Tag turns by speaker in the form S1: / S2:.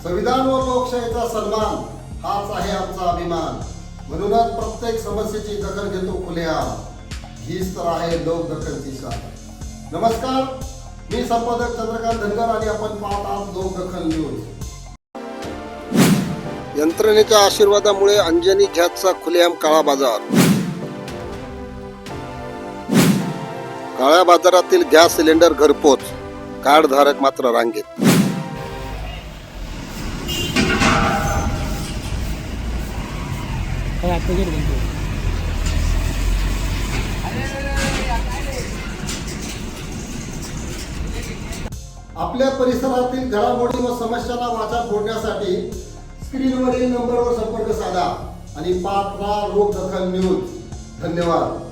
S1: संविधान व लोकशाहीचा सन्मान हाच आहे आमचा अभिमान. म्हणूनच प्रत्येक समस्येची दखल घेतो खुलेआम. हीच तर आहे लोकदखलची शान. नमस्कार, मी संपादक चंद्रकांत धनगर आणि आपण पाहत आहात लोकदखल न्यूज. यंत्रणेच्या आशीर्वादामुळे अंजनी गॅसचा खुलेआम काळा बाजार. काळ्या बाजारातील गॅस सिलेंडर घरपोच, कार्डधारक मात्र रांगेत. आपल्या परिसरातील घडामोडी व समस्यांना वाचा फोडण्यासाठी स्क्रीनवरील नंबरवर संपर्क साधा आणि पाहत राहा लोकदखल न्यूज. धन्यवाद.